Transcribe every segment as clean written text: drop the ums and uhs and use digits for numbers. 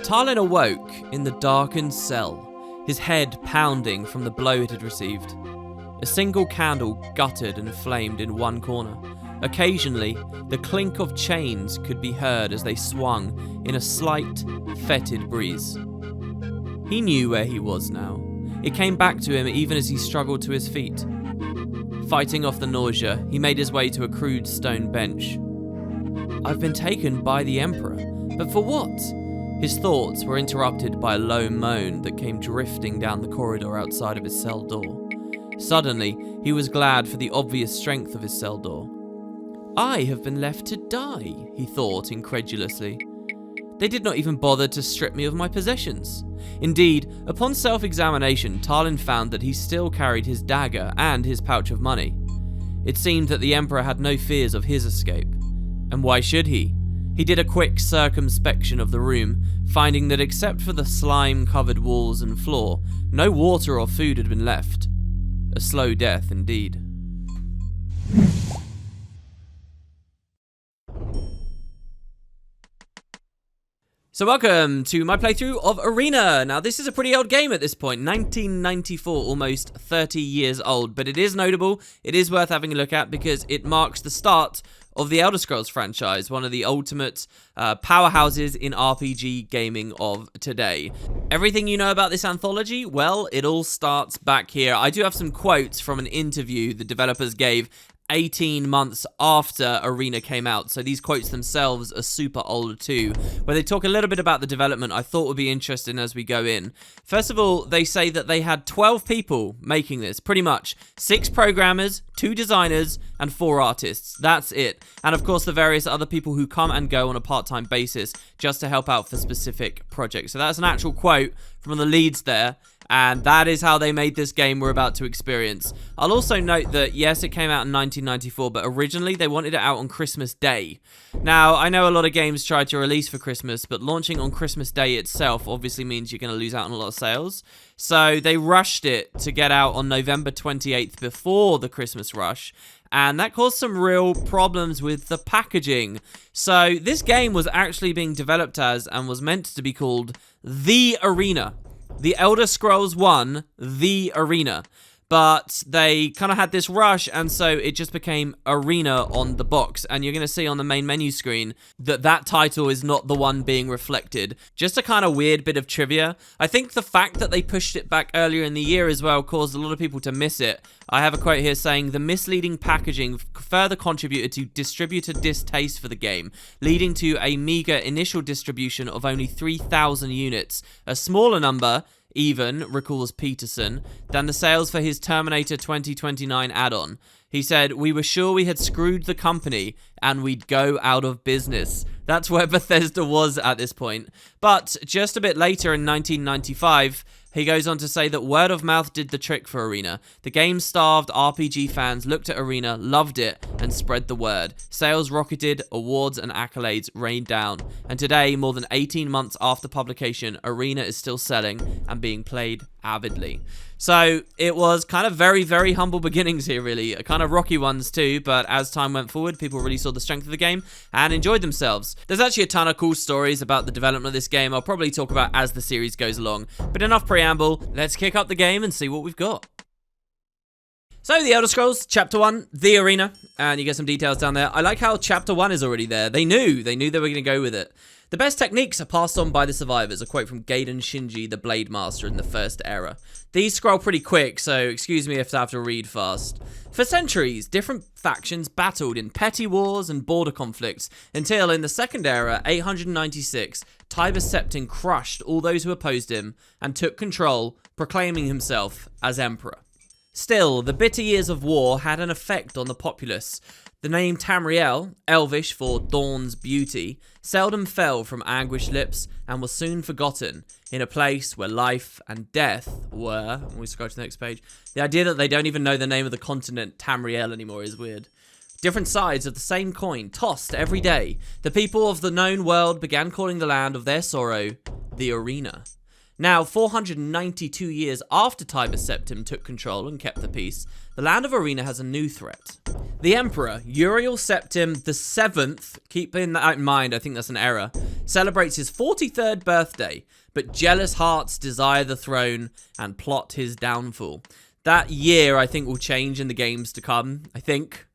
Tarlyn awoke in the darkened cell, his head pounding from the blow it had received. A single candle guttered and flamed in one corner. Occasionally, the clink of chains could be heard as they swung in a slight, fetid breeze. He knew where he was now. It came back to him even as he struggled to his feet. Fighting off the nausea, he made his way to a crude stone bench. I've been taken by the Emperor, but for what? His thoughts were interrupted by a low moan that came drifting down the corridor outside of his cell door. Suddenly, he was glad for the obvious strength of his cell door. I have been left to die, he thought incredulously. They did not even bother to strip me of my possessions. Indeed, upon self-examination, Tarlyn found that he still carried his dagger and his pouch of money. It seemed that the Emperor had no fears of his escape. And why should he? He did a quick circumspection of the room, finding that except for the slime-covered walls and floor, no water or food had been left. A slow death indeed. So welcome to my playthrough of Arena. Now this is a pretty old game at this point, 1994, almost 30 years old, but it is notable, it is worth having a look at because it marks the start of the Elder Scrolls franchise, one of the ultimate powerhouses in RPG gaming of today. Everything you know about this anthology, well, it all starts back here. I do have some quotes from an interview the developers gave 18 months after Arena came out, so these quotes themselves are super old too, where they talk a little bit about the development I thought would be interesting as we go in. First of all, they say that they had 12 people making this, pretty much. 6 programmers, 2 designers, and 4 artists. That's it. And of course the various other people who come and go on a part-time basis just to help out for specific projects. So that's an actual quote from the leads there. And that is how they made this game we're about to experience. I'll also note that, yes, it came out in 1994, but originally they wanted it out on Christmas Day. Now, I know a lot of games tried to release for Christmas, but launching on Christmas Day itself obviously means you're going to lose out on a lot of sales. So they rushed it to get out on November 28th before the Christmas rush. And that caused some real problems with the packaging. So this game was actually being developed as and was meant to be called The Arena. The Elder Scrolls 1, The Arena. But they kind of had this rush, and so it just became Arena on the box. And you're going to see on the main menu screen that that title is not the one being reflected. Just a kind of weird bit of trivia. I think the fact that they pushed it back earlier in the year as well caused a lot of people to miss it. I have a quote here saying, the misleading packaging further contributed to distributor distaste for the game, leading to a meager initial distribution of only 3,000 units. A smaller number, even, recalls Peterson, than the sales for his Terminator 2029 add-on. He said, we were sure we had screwed the company and we'd go out of business. That's where Bethesda was at this point. But just a bit later in 1995, he goes on to say that word of mouth did the trick for Arena. The game-starved RPG fans looked at Arena, loved it, and spread the word. Sales rocketed, awards and accolades rained down. And today, more than 18 months after publication, Arena is still selling and being played avidly. So it was kind of very, very humble beginnings here, really. Kind of rocky ones too, but as time went forward, people really saw the strength of the game and enjoyed themselves. There's actually a ton of cool stories about the development of this game I'll probably talk about as the series goes along. But enough preamble, let's kick up the game and see what we've got. So, The Elder Scrolls, Chapter 1, The Arena, and you get some details down there. I like how Chapter 1 is already there. They knew they were going to go with it. The best techniques are passed on by the survivors, a quote from Gaiden Shinji, the Blade Master in the First Era. These scroll pretty quick, so excuse me if I have to read fast. For centuries, different factions battled in petty wars and border conflicts, until in the Second Era, 896, Tiber Septim crushed all those who opposed him and took control, proclaiming himself as Emperor. Still, the bitter years of war had an effect on the populace. The name Tamriel, Elvish for Dawn's Beauty, seldom fell from anguished lips and was soon forgotten in a place where life and death were... We scroll to the next page. The idea that they don't even know the name of the continent Tamriel anymore is weird. Different sides of the same coin, tossed every day. The people of the known world began calling the land of their sorrow the Arena. Now, 492 years after Tiber Septim took control and kept the peace, the land of Arena has a new threat. The Emperor, Uriel Septim VII, keeping that in mind, I think that's an error, celebrates his 43rd birthday, but jealous hearts desire the throne and plot his downfall. That year, I think, will change in the games to come, I think.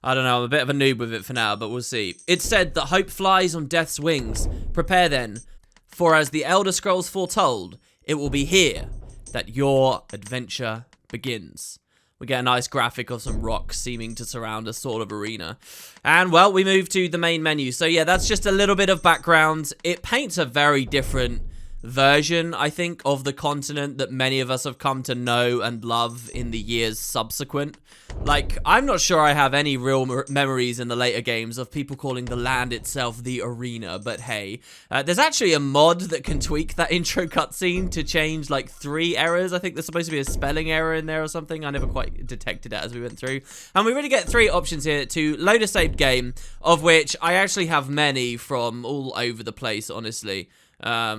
I don't know, I'm a bit of a noob with it for now, but we'll see. It's said that hope flies on death's wings. Prepare then, for as the Elder Scrolls foretold, it will be here that your adventure begins. We get a nice graphic of some rocks seeming to surround a sort of arena. And, well, we move to the main menu. So, yeah, that's just a little bit of background. It paints a very different version, I think, of the continent that many of us have come to know and love in the years subsequent. Like, I'm not sure I have any real memories in the later games of people calling the land itself the arena, but hey. There's actually a mod that can tweak that intro cutscene to change, like, 3 errors. I think there's supposed to be a spelling error in there or something. I never quite detected it as we went through. And we really get 3 options here to load a saved game, of which I actually have many from all over the place, honestly. I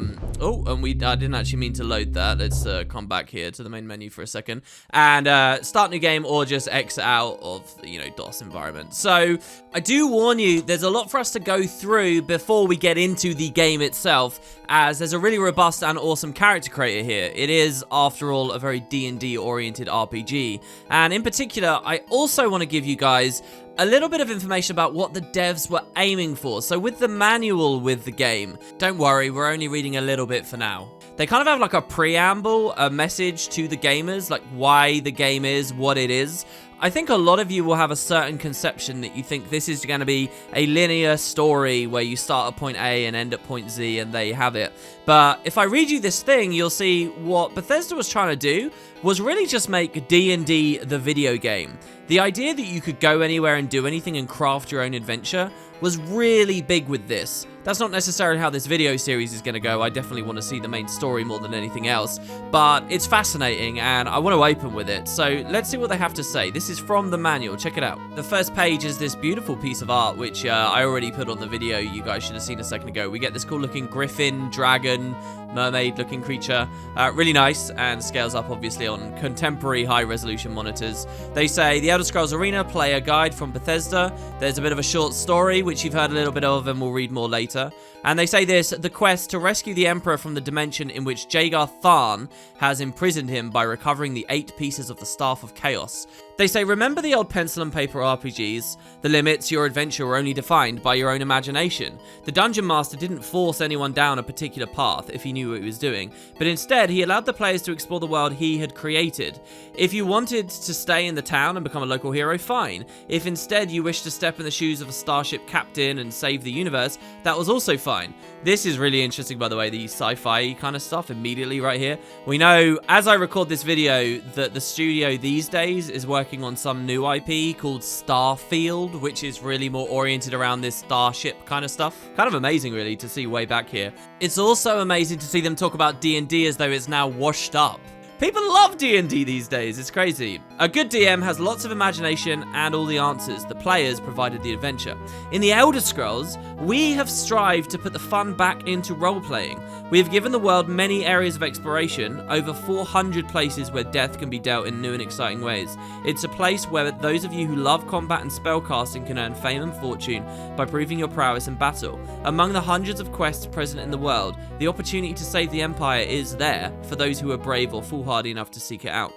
didn't actually mean to load that. Let's come back here to the main menu for a second and start new game or just exit out of the, DOS environment. So I do warn you, there's a lot for us to go through before we get into the game itself, as there's a really robust and awesome character creator here. It is, after all, a very D&D oriented RPG, and in particular, I also want to give you guys a little bit of information about what the devs were aiming for. So with the manual with the game, don't worry, we're only reading a little bit for now. They kind of have like a preamble, a message to the gamers, like why the game is what it is. I think a lot of you will have a certain conception that you think this is going to be a linear story where you start at point A and end at point Z and there you have it. But if I read you this thing, you'll see what Bethesda was trying to do was really just make D&D the video game. The idea that you could go anywhere and do anything and craft your own adventure was really big with this. That's not necessarily how this video series is going to go. I definitely want to see the main story more than anything else. But it's fascinating and I want to open with it. So let's see what they have to say. This is from the manual. Check it out. The first page is this beautiful piece of art, which I already put on the video you guys should have seen a second ago. We get this cool looking griffin, dragon, mermaid looking creature. Really nice and scales up obviously on contemporary high resolution monitors. They say the Elder Scrolls Arena player guide from Bethesda. There's a bit of a short story which you've heard a little bit of and we'll read more later. And they say this: the quest to rescue the Emperor from the dimension in which Jagar Tharn has imprisoned him by recovering the 8 pieces of the Staff of Chaos. They say, remember the old pencil and paper RPGs? The limits to your adventure were only defined by your own imagination. The Dungeon Master didn't force anyone down a particular path if he knew what he was doing, but instead he allowed the players to explore the world he had created. If you wanted to stay in the town and become a local hero, fine. If instead you wished to step in the shoes of a starship captain and save the universe, that was also fine. This is really interesting, by the way, the sci-fi kind of stuff immediately right here. We know, as I record this video, that the studio these days is working on some new IP called Starfield, which is really more oriented around this starship kind of stuff. Kind of amazing, really, to see way back here. It's also amazing to see them talk about D&D as though it's now washed up. People love D&D these days, it's crazy. A good DM has lots of imagination and all the answers. The players provided the adventure. In the Elder Scrolls, we have strived to put the fun back into role-playing. We have given the world many areas of exploration, over 400 places where death can be dealt in new and exciting ways. It's a place where those of you who love combat and spellcasting can earn fame and fortune by proving your prowess in battle. Among the hundreds of quests present in the world, the opportunity to save the Empire is there for those who are brave or foolhardy enough to seek it out.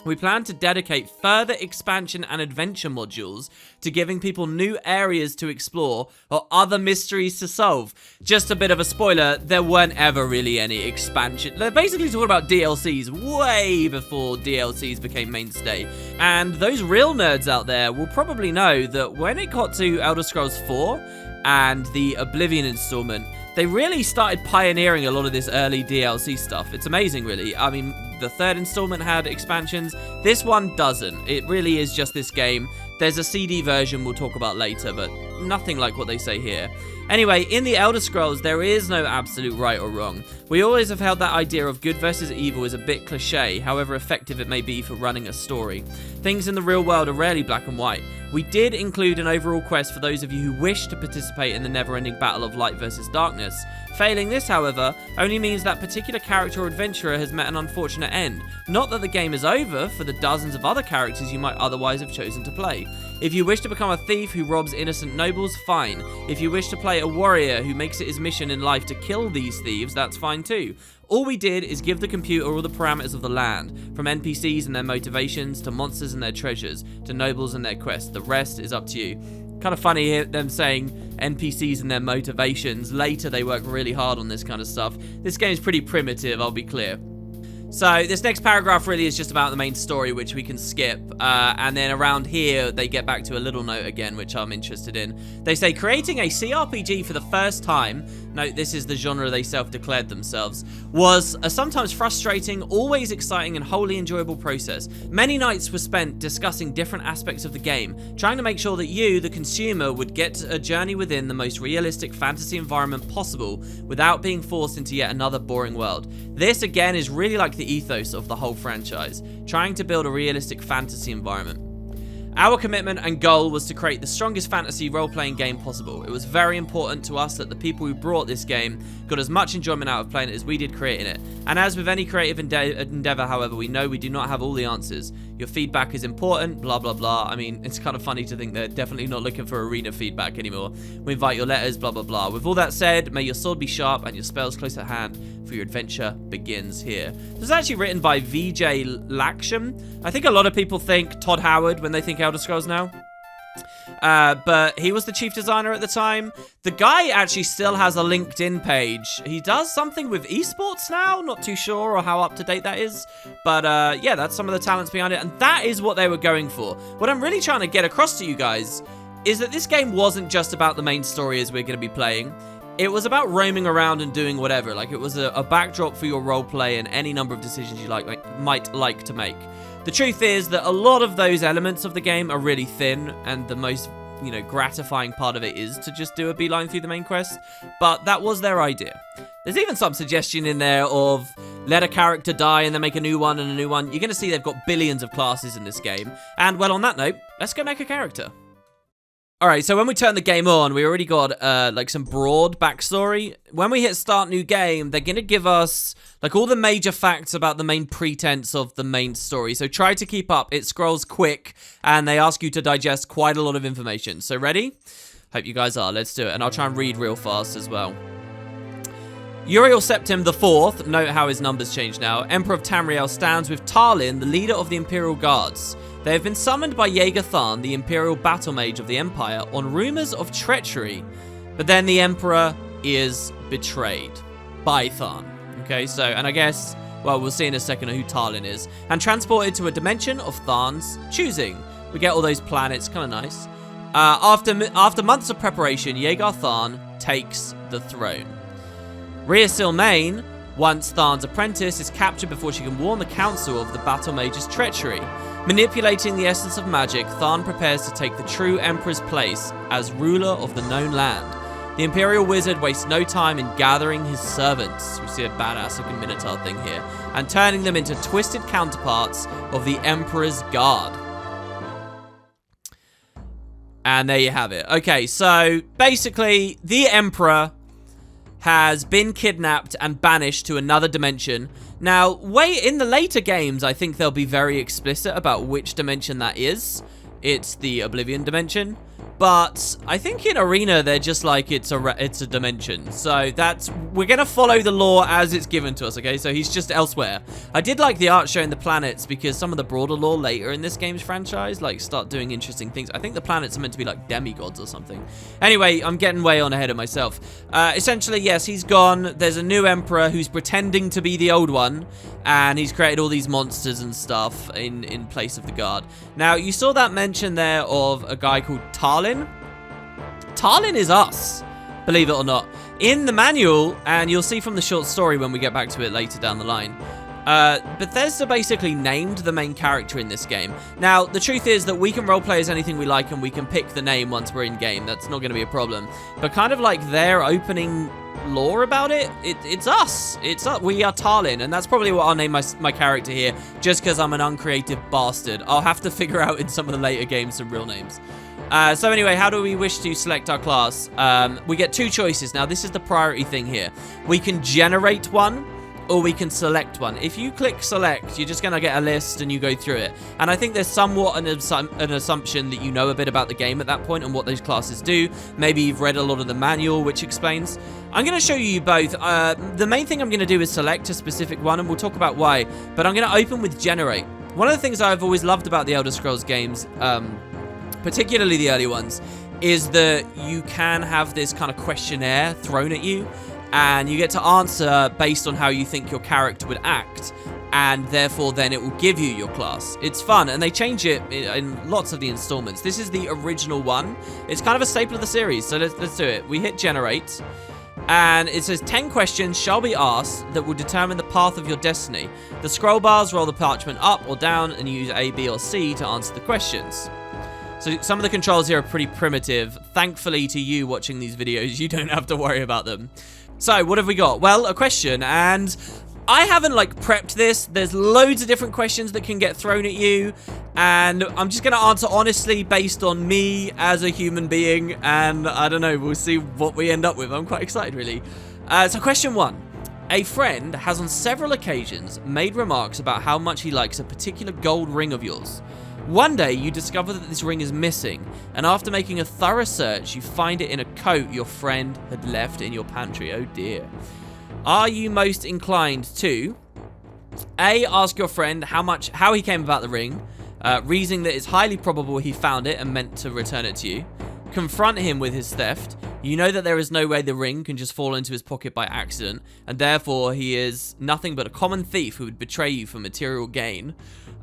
We plan to dedicate further expansion and adventure modules to giving people new areas to explore or other mysteries to solve. Just a bit of a spoiler, there weren't ever really any expansion. They're basically talking about DLCs way before DLCs became mainstay. And those real nerds out there will probably know that when it got to Elder Scrolls 4 and the Oblivion installment, they really started pioneering a lot of this early DLC stuff. It's amazing, really. I mean, the 3rd installment had expansions. This one doesn't. It really is just this game. There's a CD version we'll talk about later, but nothing like what they say here. Anyway, in the Elder Scrolls, there is no absolute right or wrong. We always have held that idea of good versus evil is a bit cliche, however effective it may be for running a story. Things in the real world are rarely black and white. We did include an overall quest for those of you who wish to participate in the never-ending battle of light versus darkness. Failing this, however, only means that particular character or adventurer has met an unfortunate end. Not that the game is over for the dozens of other characters you might otherwise have chosen to play. If you wish to become a thief who robs innocent nobles, fine. If you wish to play a warrior who makes it his mission in life to kill these thieves, that's fine too. All we did is give the computer all the parameters of the land, from NPCs and their motivations, to monsters and their treasures, to nobles and their quests. The rest is up to you. Kind of funny here, them saying NPCs and their motivations. Later, they work really hard on this kind of stuff. This game is pretty primitive, I'll be clear. So this next paragraph really is just about the main story, which we can skip. And then around here, they get back to a little note again, which I'm interested in. They say, creating a CRPG for the first time, note this is the genre they self-declared themselves, was a sometimes frustrating, always exciting, and wholly enjoyable process. Many nights were spent discussing different aspects of the game, trying to make sure that you, the consumer, would get a journey within the most realistic fantasy environment possible without being forced into yet another boring world. This, again, is really like the ethos of the whole franchise, trying to build a realistic fantasy environment. Our commitment and goal was to create the strongest fantasy role-playing game possible. It was very important to us that the people who brought this game got as much enjoyment out of playing it as we did creating it. And as with any creative endeavor, however, we know we do not have all the answers. Your feedback is important, blah, blah, blah. I mean, it's kind of funny to think they're definitely not looking for arena feedback anymore. We invite your letters, blah, blah, blah. With all that said, may your sword be sharp and your spells close at hand, for your adventure begins here. This was actually written by VJ Laksham. I think a lot of people think Todd Howard when they think Elder Scrolls now. But he was the chief designer at the time. The guy actually still has a LinkedIn page. He does something with esports now. Not too sure or how up to date that is. But yeah, that's some of the talents behind it. And that is what they were going for. What I'm really trying to get across to you guys is that this game wasn't just about the main story as we're going to be playing. It was about roaming around and doing whatever. Like, it was a backdrop for your roleplay and any number of decisions you might like to make. The truth is that a lot of those elements of the game are really thin, and the most, gratifying part of it is to just do a beeline through the main quest. But that was their idea. There's even some suggestion in there of let a character die and then make a new one and a new one. You're going to see they've got billions of classes in this game. And, well, on that note, let's go make a character. Alright, so when we turn the game on, we already got, some broad backstory. When we hit start new game, they're gonna give us, all the major facts about the main pretense of the main story. So try to keep up. It scrolls quick, and they ask you to digest quite a lot of information. So ready? Hope you guys are. Let's do it. And I'll try and read real fast as well. Uriel Septim IV, note how his numbers change now, Emperor of Tamriel, stands with Tarlyn, the leader of the Imperial Guards. They have been summoned by Jaeger Tharn, the Imperial battle mage of the Empire, on rumors of treachery. But then the Emperor is betrayed by Tharn. Okay, so, and I guess, well, we'll see in a second who Tarlyn is. And transported to a dimension of Tharn's choosing. We get all those planets, kind of nice. After months of preparation, Jaeger Tharn takes the throne. Rhea Silmaine, once Tharn's apprentice, is captured before she can warn the council of the battle mage's treachery. Manipulating the essence of magic, Tharn prepares to take the true Emperor's place as ruler of the known land. The Imperial Wizard wastes no time in gathering his servants, we see a badass looking Minotaur thing here, and turning them into twisted counterparts of the Emperor's Guard. And there you have it. Okay, so basically, the Emperor has been kidnapped and banished to another dimension. Now, in the later games, I think they'll be very explicit about which dimension that is. It's the Oblivion dimension. But I think in Arena, they're just like, it's a dimension. So we're going to follow the lore as it's given to us, okay? So he's just elsewhere. I did like the art showing the planets because some of the broader lore later in this game's franchise, start doing interesting things. I think the planets are meant to be like demigods or something. Anyway, I'm getting way on ahead of myself. Essentially, yes, he's gone. There's a new emperor who's pretending to be the old one. And he's created all these monsters and stuff in place of the guard. Now, you saw that mention there of a guy called Tarlyn. Tarlyn is us, believe it or not. In the manual, and you'll see from the short story when we get back to it later down the line, Bethesda basically named the main character in this game. Now, the truth is that we can roleplay as anything we like and we can pick the name once we're in game. That's not going to be a problem. But kind of like their opening lore about it's us. We are Tarlyn, and that's probably what I'll name my character here, just because I'm an uncreative bastard. I'll have to figure out in some of the later games some real names. So anyway, how do we wish to select our class? We get 2 choices. Now, this is the priority thing here. We can generate one, or we can select one. If you click select, you're just going to get a list and you go through it. And I think there's somewhat an assumption that you know a bit about the game at that point and what those classes do. Maybe you've read a lot of the manual, which explains. I'm going to show you both. The main thing I'm going to do is select a specific one, and we'll talk about why. But I'm going to open with generate. One of the things I've always loved about the Elder Scrolls games, particularly the early ones, is that you can have this kind of questionnaire thrown at you, and you get to answer based on how you think your character would act, and therefore then it will give you your class. It's fun, and they change it in lots of the installments. This is the original one. It's kind of a staple of the series, so let's do it. We hit generate, and it says 10 questions shall be asked that will determine the path of your destiny. The scroll bars roll the parchment up or down and use A, B, or C to answer the questions. So some of the controls here are pretty primitive. Thankfully to you watching these videos, you don't have to worry about them. So, what have we got? Well, a question, and I haven't, prepped this. There's loads of different questions that can get thrown at you, and I'm just going to answer honestly based on me as a human being, and I don't know, we'll see what we end up with. I'm quite excited, really. So, question 1. A friend has on several occasions made remarks about how much he likes a particular gold ring of yours. One day, you discover that this ring is missing, and after making a thorough search, you find it in a coat your friend had left in your pantry. Oh dear. Are you most inclined to A, ask your friend how he came about the ring, reasoning that it's highly probable he found it and meant to return it to you, confront him with his theft, you know that there is no way the ring can just fall into his pocket by accident, and therefore he is nothing but a common thief who would betray you for material gain,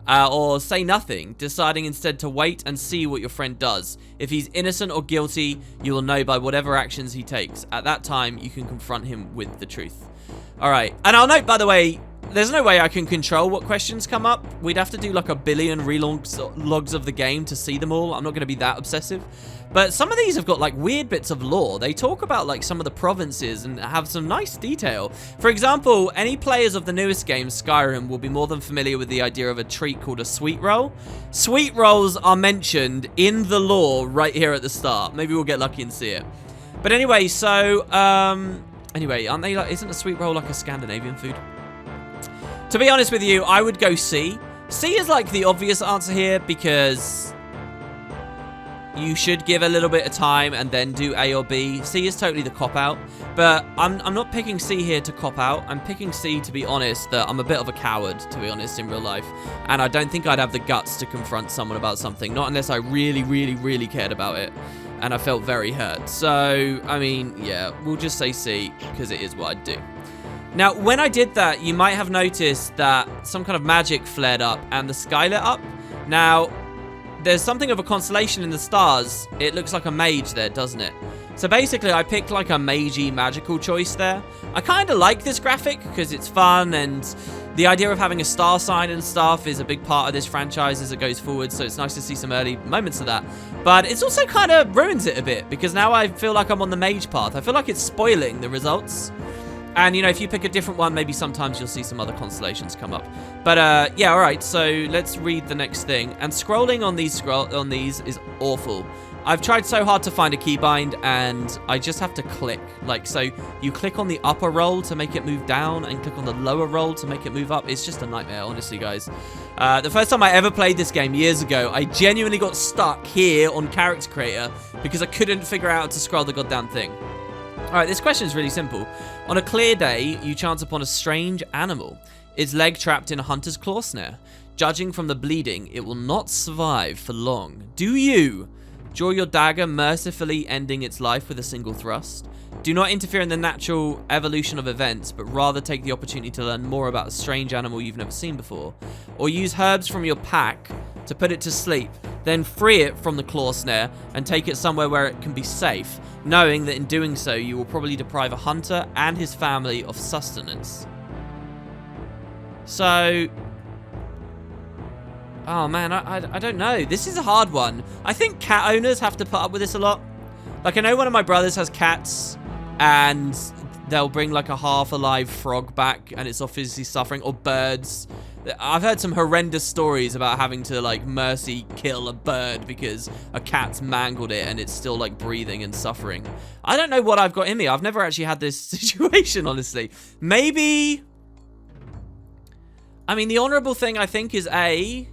or say nothing, deciding instead to wait and see what your friend does. If he's innocent or guilty, you will know by whatever actions he takes. At that time, you can confront him with the truth. Alright, and I'll note, by the way, there's no way I can control what questions come up. We'd have to do like a billion relogs of the game to see them all. I'm not going to be that obsessive. But some of these have got like weird bits of lore. They talk about like some of the provinces and have some nice detail. For example, any players of the newest game, Skyrim, will be more than familiar with the idea of a treat called a sweet roll. Sweet rolls are mentioned in the lore right here at the start. Maybe we'll get lucky and see it. But anyway, so, anyway, aren't they like, isn't a sweet roll like a Scandinavian food? To be honest with you, I would go C. C is like the obvious answer here because you should give a little bit of time and then do A or B. C is totally the cop-out, but I'm not picking C here to cop out. I'm picking C to be honest, that I'm a bit of a coward, to be honest, in real life, and I don't think I'd have the guts to confront someone about something, not unless I really, really, really cared about it, and I felt very hurt. So, I mean, yeah, we'll just say C, because it is what I'd do. Now, when I did that, you might have noticed that some kind of magic flared up and the sky lit up. Now, there's something of a constellation in the stars. It looks like a mage there, doesn't it? So basically, I picked like a magey magical choice there. I kind of like this graphic because it's fun, and the idea of having a star sign and stuff is a big part of this franchise as it goes forward, so it's nice to see some early moments of that. But it's also kind of ruins it a bit because now I feel like I'm on the mage path. I feel like it's spoiling the results. And, you know, if you pick a different one, maybe sometimes you'll see some other constellations come up. But, yeah, all right, so let's read the next thing. And scrolling on these is awful. I've tried so hard to find a keybind, and I just have to click. Like, so you click on the upper roll to make it move down, and click on the lower roll to make it move up. It's just a nightmare, honestly, guys. The first time I ever played this game years ago, I genuinely got stuck here on Character Creator because I couldn't figure out how to scroll the goddamn thing. Alright, this question is really simple. On a clear day, you chance upon a strange animal. Its leg trapped in a hunter's claw snare. Judging from the bleeding, it will not survive for long. Do you draw your dagger, mercifully ending its life with a single thrust? Do not interfere in the natural evolution of events, but rather take the opportunity to learn more about a strange animal you've never seen before. Or use herbs from your pack to put it to sleep, then free it from the claw snare and take it somewhere where it can be safe, knowing that in doing so you will probably deprive a hunter and his family of sustenance. So... Oh, man, I don't know. This is a hard one. I think cat owners have to put up with this a lot. Like, I know one of my brothers has cats, and they'll bring, like, a half-alive frog back, and it's obviously suffering. Or birds. I've heard some horrendous stories about having to, like, mercy kill a bird because a cat's mangled it, and it's still, like, breathing and suffering. I don't know what I've got in me. I've never actually had this situation, honestly. Maybe... I mean, the honourable thing, I think, is A...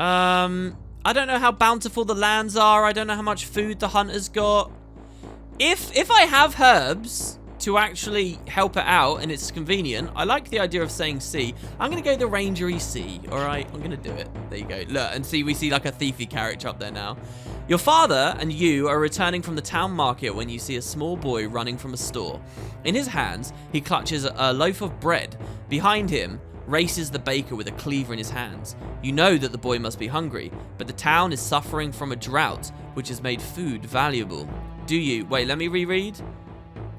I don't know how bountiful the lands are. I don't know how much food the hunter's got. If I have herbs to actually help it out and it's convenient, I like the idea of saying C. I'm going to go the rangery C. All right, I'm going to do it. There you go. Look, and see, we see like a thiefy character up there now. Your father and you are returning from the town market when you see a small boy running from a store. In his hands, he clutches a loaf of bread. Behind him, races the baker with a cleaver in his hands. You know that the boy must be hungry, but the town is suffering from a drought, which has made food valuable. Do you? Wait, let me reread.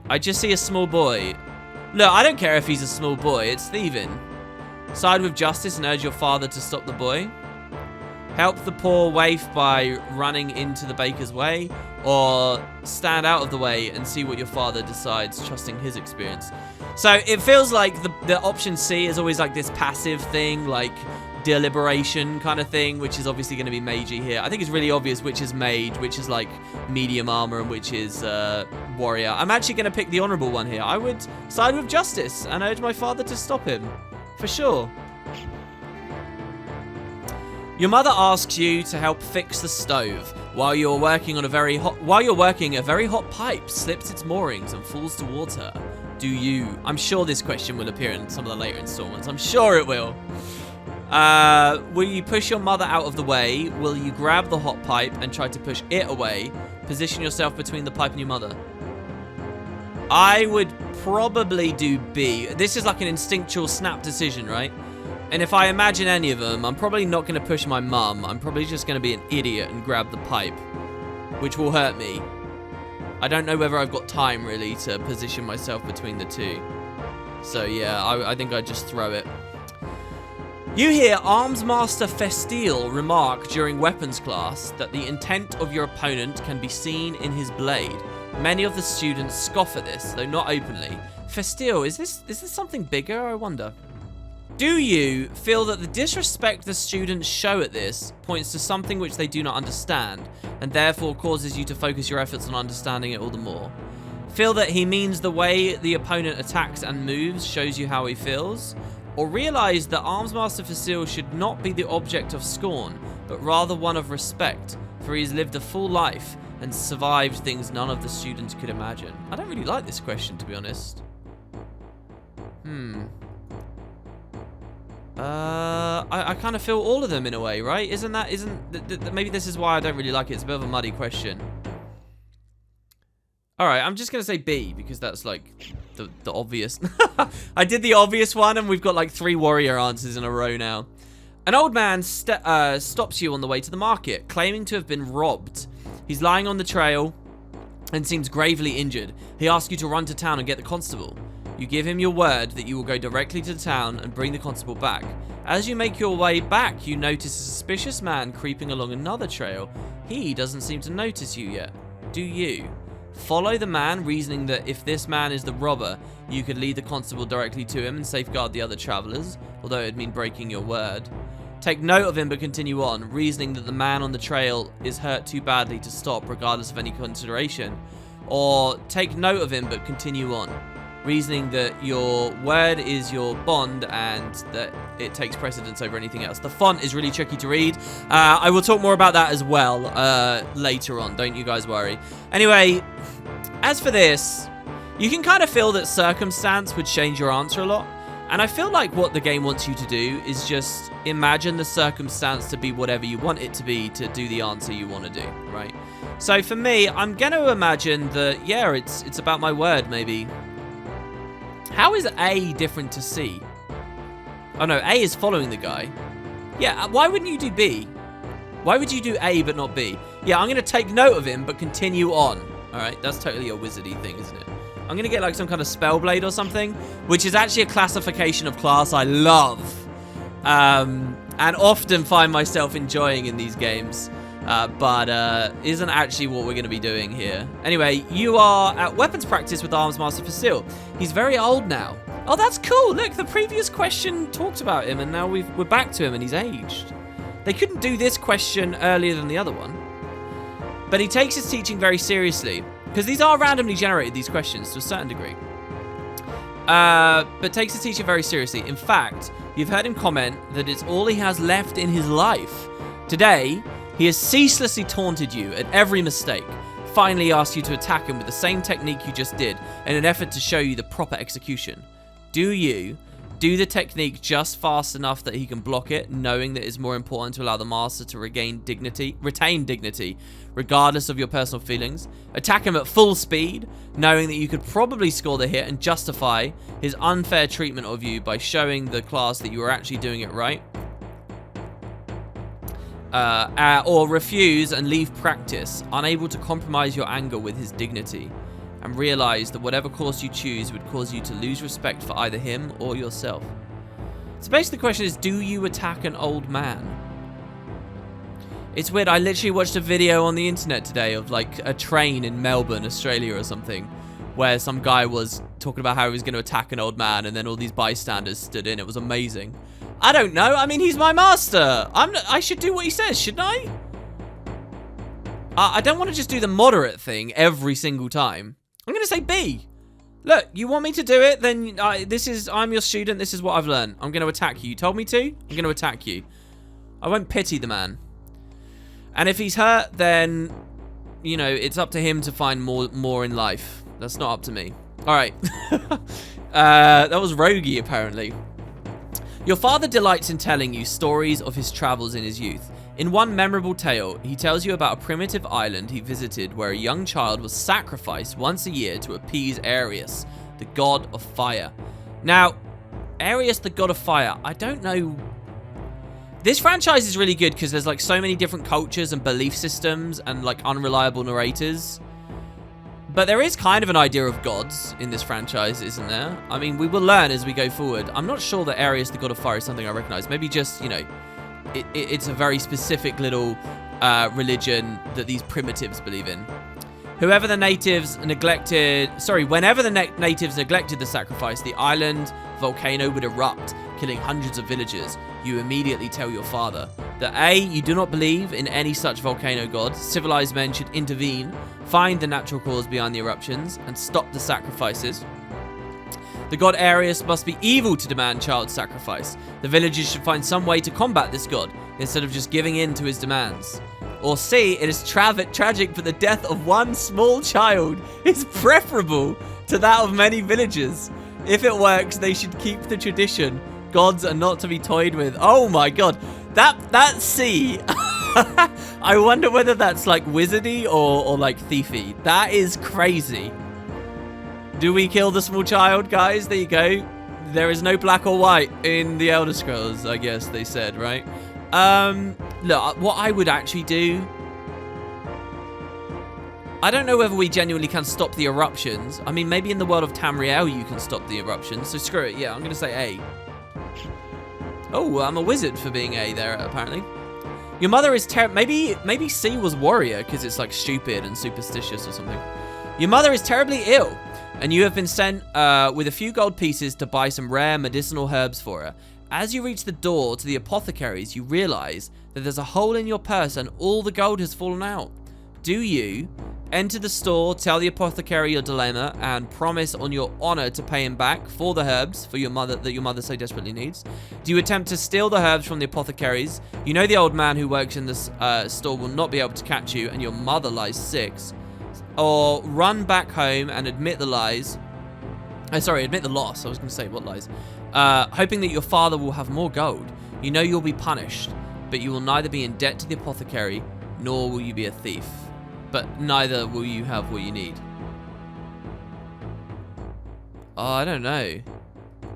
I just see a small boy. Look, I don't care if he's a small boy, it's thieving. Side with justice and urge your father to stop the boy. Help the poor waif by running into the baker's way, or stand out of the way and see what your father decides, trusting his experience. So it feels like the option C is always like this passive thing, like deliberation kind of thing, which is obviously going to be magey here. I think it's really obvious which is mage, which is like medium armor, and which is warrior. I'm actually going to pick the honorable one here. I would side with justice and urge my father to stop him, for sure. Your mother asks you to help fix the stove while you're working a very hot pipe slips its moorings and falls towards her. Do you? I'm sure this question will appear in some of the later installments. I'm sure it will. Will you push your mother out of the way? Will you grab the hot pipe and try to push it away? Position yourself between the pipe and your mother. I would probably do B. This is like an instinctual snap decision, right? And if I imagine any of them, I'm probably not going to push my mum. I'm probably just going to be an idiot and grab the pipe, which will hurt me. I don't know whether I've got time, really, to position myself between the two. So, yeah, I think I'd just throw it. You hear Arms Master Festiel remark during weapons class that the intent of your opponent can be seen in his blade. Many of the students scoff at this, though not openly. Festiel, is this something bigger, I wonder? Do you feel that the disrespect the students show at this points to something which they do not understand, and therefore causes you to focus your efforts on understanding it all the more? Feel that he means the way the opponent attacks and moves shows you how he feels? Or realize that Armsmaster Facile should not be the object of scorn, but rather one of respect, for he's lived a full life and survived things none of the students could imagine? I don't really like this question, to be honest. I kind of feel all of them in a way, right? Maybe this is why I don't really like it. It's a bit of a muddy question. Alright, I'm just going to say B, because that's like the obvious. I did the obvious one, and we've got like 3 warrior answers in a row now. An old man stops you on the way to the market, claiming to have been robbed. He's lying on the trail and seems gravely injured. He asks you to run to town and get the constable. You give him your word that you will go directly to the town and bring the constable back. As you make your way back, you notice a suspicious man creeping along another trail. He doesn't seem to notice you yet. Do you? Follow the man, reasoning that if this man is the robber, you could lead the constable directly to him and safeguard the other travelers, although it'd mean breaking your word. Take note of him but continue on, reasoning that the man on the trail is hurt too badly to stop regardless of any consideration. Or take note of him but continue on, reasoning that your word is your bond and that it takes precedence over anything else. The font is really tricky to read. I will talk more about that as well later on, don't you guys worry. Anyway, as for this, you can kind of feel that circumstance would change your answer a lot. And I feel like what the game wants you to do is just imagine the circumstance to be whatever you want it to be to do the answer you want to do, right? So for me, I'm going to imagine that, yeah, it's about my word, maybe. How is A different to C? Oh no, A is following the guy. Yeah, why wouldn't you do B? Why would you do A but not B? Yeah, I'm going to take note of him but continue on. Alright, that's totally a wizardy thing, isn't it? I'm going to get like some kind of Spellblade or something, which is actually a classification of class I love. And often find myself enjoying in these games. But isn't actually what we're going to be doing here. Anyway, you are at weapons practice with Arms Master Facile. He's very old now. Oh, that's cool. Look, the previous question talked about him, and now we're back to him, and he's aged. They couldn't do this question earlier than the other one. But he takes his teaching very seriously, because these are randomly generated, these questions, to a certain degree. But takes his teaching very seriously. In fact, you've heard him comment that it's all he has left in his life. Today, he has ceaselessly taunted you at every mistake, finally asked you to attack him with the same technique you just did in an effort to show you the proper execution. Do you do the technique just fast enough that he can block it, knowing that it's more important to allow the master to retain dignity, regardless of your personal feelings? Attack him at full speed, knowing that you could probably score the hit and justify his unfair treatment of you by showing the class that you are actually doing it right? Or refuse and leave practice, unable to compromise your anger with his dignity, and realize that whatever course you choose would cause you to lose respect for either him or yourself. So basically the question is, do you attack an old man? It's weird, I literally watched a video on the internet today of like a train in Melbourne, Australia or something, where some guy was talking about how he was going to attack an old man, and then all these bystanders stood in. It was amazing. I don't know. I mean, he's my master. I should do what he says, shouldn't I? I don't want to just do the moderate thing every single time. I'm going to say B. Look, you want me to do it? Then I'm your student. This is what I've learned. I'm going to attack you. You told me to? I'm going to attack you. I won't pity the man. And if he's hurt, then, you know, it's up to him to find more in life. That's not up to me. All right. That was roguey, apparently. Your father delights in telling you stories of his travels in his youth. In one memorable tale, he tells you about a primitive island he visited where a young child was sacrificed once a year to appease Ares, the god of fire. Now, Ares, the god of fire, I don't know. This franchise is really good because there's like so many different cultures and belief systems and like unreliable narrators. But there is kind of an idea of gods in this franchise, isn't there? I mean, we will learn as we go forward. I'm not sure that Ares, the god of fire, is something I recognize. Maybe just, you know, it's a very specific little religion that these primitives believe in. Whenever the natives neglected the sacrifice, the island volcano would erupt, killing hundreds of villagers. You immediately tell your father that A, you do not believe in any such volcano god. Civilized men should intervene, find the natural cause behind the eruptions, and stop the sacrifices. The god Ares must be evil to demand child sacrifice. The villagers should find some way to combat this god, instead of just giving in to his demands. Or C, it is tragic, but the death of one small child is preferable to that of many villagers. If it works, they should keep the tradition. Gods are not to be toyed with. Oh my god. That C. I wonder whether that's like wizardy or like thiefy. That is crazy. Do we kill the small child, guys? There you go. There is no black or white in the Elder Scrolls, I guess they said, right? Look, what I would actually do... I don't know whether we genuinely can stop the eruptions. I mean, maybe in the world of Tamriel you can stop the eruptions, so screw it. Yeah, I'm going to say A. Oh, I'm a wizard for being A there, apparently. Your mother is maybe C was warrior, because it's like stupid and superstitious or something. Your mother is terribly ill, and you have been sent with a few gold pieces to buy some rare medicinal herbs for her. As you reach the door to the apothecaries, you realize that there's a hole in your purse and all the gold has fallen out. Do you enter the store, tell the apothecary your dilemma, and promise on your honor to pay him back for the herbs for your mother that your mother so desperately needs? Do you attempt to steal the herbs from the apothecaries? You know the old man who works in this store will not be able to catch you, and your mother lies sick. Or run back home and admit the lies. Admit the loss. I was going to say, what lies? Hoping that your father will have more gold. You know you'll be punished, but you will neither be in debt to the apothecary, nor will you be a thief. But neither will you have what you need. Oh, I don't know.